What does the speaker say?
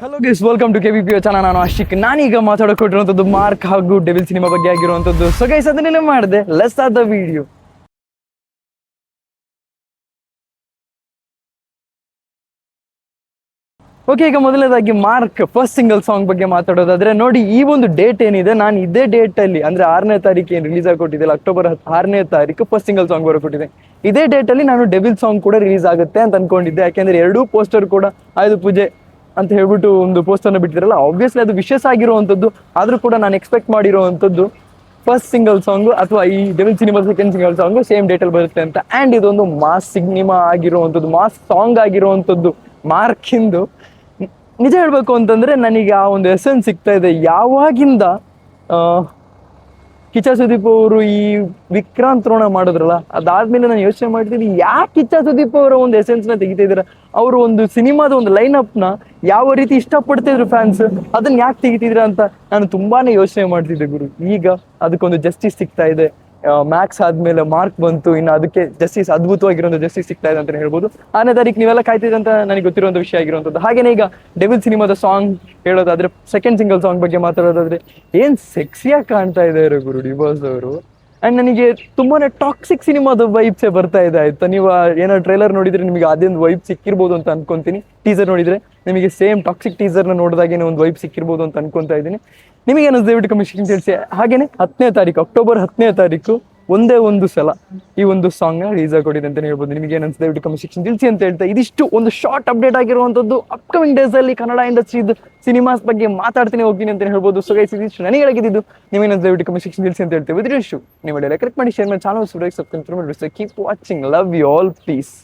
Hello guys, welcome to KBPO channel. ನಾನು ಆಶಿಕ್. ನಾನೀಗ ಮಾತಾಡೋಕೊಟ್ಟಿರುವಂಥದ್ದು ಮಾರ್ಕ್ ಹಾಗೂ ಡೆವಿಲ್ ಸಿನಿಮಾ ಬಗ್ಗೆ ಆಗಿರುವಂಥದ್ದು. ಸೊ ಗೈಸ್, ಅದನ್ನೆಲ್ಲ ಮಾಡಿದೆ. Let's start the video. Okay, ಈಗ ಮೊದಲನೇದಾಗಿ ಮಾರ್ಕ್ ಫಸ್ಟ್ ಸಿಂಗಲ್ ಸಾಂಗ್ ಬಗ್ಗೆ ಮಾತಾಡೋದಾದ್ರೆ, ನೋಡಿ ಈ ಒಂದು ಡೇಟ್ ಏನಿದೆ, ನಾನು ಇದೇ ಡೇಟ್ ಅಲ್ಲಿ ಅಂದ್ರೆ 6ನೇ ತಾರೀಕು ಏನು ರಿಲೀಸ್ ಆಗಿಕೊಟ್ಟಿದ್ದಿಲ್ಲ, ಅಕ್ಟೋಬರ್ 6ನೇ ತಾರೀಕು ಫಸ್ಟ್ ಸಿಂಗಲ್ ಸಾಂಗ್ ಬರೋಕೊಟ್ಟಿದೆ. ಇದೇ ಡೇಟ್ ಅಲ್ಲಿ ನಾನು ಡೆವಿಲ್ ಸಾಂಗ್ ಕೂಡ ರಿಲೀಸ್ ಆಗುತ್ತೆ ಅಂತ ಅನ್ಕೊಂಡಿದ್ದೆ. ಯಾಕೆಂದ್ರೆ ಎರಡೂ ಪೋಸ್ಟರ್ ಕೂಡ ಆಯುಧ ಪೂಜೆ ಅಂತ ಹೇಳ್ಬಿಟ್ಟು ಒಂದು ಪೋಸ್ಟರ್ನ ಬಿಟ್ಟಿರಲ್ಲ, ಆಬ್ವಿಯಸ್ಲಿ ಅದು ವಿಶೇಷ ಆಗಿರುವಂಥದ್ದು. ಆದ್ರೂ ಕೂಡ ನಾನು ಎಕ್ಸ್ಪೆಕ್ಟ್ ಮಾಡಿರುವಂಥದ್ದು ಫಸ್ಟ್ ಸಿಂಗಲ್ ಸಾಂಗು ಅಥವಾ ಈ Devil cinema second single song same ಡೇಟಲ್ಲಿ ಬರುತ್ತೆ ಅಂತ. ಆ್ಯಂಡ್ ಇದೊಂದು ಮಾಸ್ ಸಿನಿಮಾ ಆಗಿರುವಂಥದ್ದು, ಮಾಸ್ ಸಾಂಗ್ ಆಗಿರುವಂಥದ್ದು ಮಾರ್ಕಿಂದು. ನಿಜ ಹೇಳ್ಬೇಕು ಅಂತಂದ್ರೆ ನನಗೆ ಆ ಒಂದು ಎಸೆನ್ಸ್ ಸಿಗ್ತಾ ಇದೆ ಯಾವಾಗಿಂದ ಕಿಚ್ಚ ಸುದೀಪ್ ಅವರು ಈ ವಿಕ್ರಾಂತ್ ರೋಣ ಮಾಡಿದ್ರಲ್ಲ, ಅದಾದ್ಮೇಲೆ ನಾನು ಯೋಚನೆ ಮಾಡ್ತೀನಿ, ಯಾಕೆ ಕಿಚ್ಚ ಸುದೀಪ್ ಅವರ ಒಂದು ಎಸೆನ್ಸ್ ನ ತೆಗಿತಿದ್ರ, ಅವರು ಒಂದು ಸಿನಿಮಾದ ಒಂದು ಲೈನ್ ಅಪ್ ನ ಯಾವ ರೀತಿ ಇಷ್ಟಪಡ್ತಿದ್ರು ಫ್ಯಾನ್ಸ್, ಅದನ್ನ ಯಾಕೆ ತೆಗಿತಿದ್ರ ಅಂತ ನಾನು ತುಂಬಾನೇ ಯೋಚನೆ ಮಾಡ್ತಿದ್ದೆ ಗುರು. ಈಗ ಅದಕ್ಕೊಂದು ಜಸ್ಟಿಸ್ ಸಿಗ್ತಾ ಇದೆ. ಮ್ಯಾಕ್ಸ್ ಆದ್ಮೇಲೆ ಮಾರ್ಕ್ ಬಂತು, ಇನ್ನು ಅದಕ್ಕೆ ಜಸ್ಟಿಸ್, ಅದ್ಭುತವಾಗಿರೋ ಜಸ್ಟಿಸ್ ಸಿಗ್ತಾ ಇದೆ ಅಂತ ಹೇಳ್ಬೋದು. 6ನೇ ತಾರೀಕು ನೀವೆಲ್ಲ ಕಾಯ್ತಿದೆ ಅಂತ ನನಗೆ ಗೊತ್ತಿರುವಂತ ವಿಷಯ ಆಗಿರುವಂಥದ್ದು. ಹಾಗೇನೆ ಈಗ ಡೆವಿಲ್ ಸಿನಿಮಾದ ಸಾಂಗ್ ಹೇಳೋದಾದ್ರೆ, ಸೆಕೆಂಡ್ ಸಿಂಗಲ್ ಸಾಂಗ್ ಬಗ್ಗೆ ಮಾತಾಡೋದಾದ್ರೆ, ಏನ್ ಸೆಕ್ಸಿಯಾಗಿ ಕಾಣ್ತಾ ಇದ್ದಾರೆ ಗುರು ಡಿಬಾಸ್ ಅವರು. ಅಂಡ್ ನನಗೆ ತುಂಬಾನೇ ಟಾಕ್ಸಿಕ್ ಸಿನಿಮಾದ ವೈಬ್ಸೇ ಬರ್ತಾ ಇದೆ. ಆಯ್ತಾ, ನೀವು ಏನೋ ಟ್ರೈಲರ್ ನೋಡಿದ್ರೆ ನಿಮಗೆ ಅದೇನು ವೈಬ್ ಸಿಕ್ಕಿರ್ಬೋದು ಅಂತ ಅನ್ಕೊಂತೀನಿ. ಟೀಸರ್ ನೋಡಿದ್ರೆ ನಿಮಗೆ ಸೇಮ್ ಟಾಕ್ಸಿಕ್ ಟೀಸರ್ನ ನೋಡಿದಾಗೇನೆ ಒಂದು ವೈಬ್ ಸಿಕ್ಕಿರ್ಬೋದು ಅಂತ ಅನ್ಕೊಂತಾ ಇದ್ದೀನಿ. ನಿಮಗೆ ಏನಿದೆ ದಯವಿಟ್ಟು ಕಮೆಂಟ್ ತಿಳಿಸಿ. ಹಾಗೇನೆ 10ನೇ ತಾರೀಕು, ಅಕ್ಟೋಬರ್ 10ನೇ ತಾರೀಕು ಒಂದೇ ಒಂದು ಸಲ ಈ ಒಂದು ಸಾಂಗ್ ನ ರಿಲೀಸ್ ಆಗಿಕೊಟ್ಟಿದೆ ಅಂತ ಹೇಳ್ಬೋದು. ನಿಮಗೆ ಏನನ್ಸುತ್ತೆ ದಯವಿಟ್ಟು ಕಮೆಂಟ್ ತಿಳಿಸಿ ಅಂತ ಹೇಳ್ತಾ, ಇದಿಷ್ಟು ಒಂದು ಶಾರ್ಟ್ ಅಪ್ಡೇಟ್ ಆಗಿರುವಂಥದ್ದು. ಅಪ್ಕಮಿಂಗ್ ಡೇಸ್ ಅಲ್ಲಿ ಕನ್ನಡ ಇಂಡಸ್ಟ್ರಿ ಸಿನಿಮಾಸ್ ಬಗ್ಗೆ ಮಾತಾಡ್ತೀನಿ ಹೋಗ್ತೀನಿ ಅಂತ ಹೇಳ್ಬೋದು. ಸೊ ಗೈಸ್, ಇದಿಷ್ಟು ನನಗೆ ಹೇಳಿದ್ದು. ನೀವೇನಂತ ದಯವಿಟ್ಟು ಕಮೆಂಟ್ ತಿಳಿಸಿ ಅಂತ ಹೇಳ್ತೇವೆ. ವಿತ್ ಇಶ್ಯೂ ನೀವು ಕರೆಕ್ಟ್ ಮಾಡಿ, ಶೇರ್ ಮಾಡಿ, ಚಾನಲ್ ಸಬ್ಸ್ಕ್ರೈಬ್ ಮಾಡಿ. Keep watching. Love you all. Piece.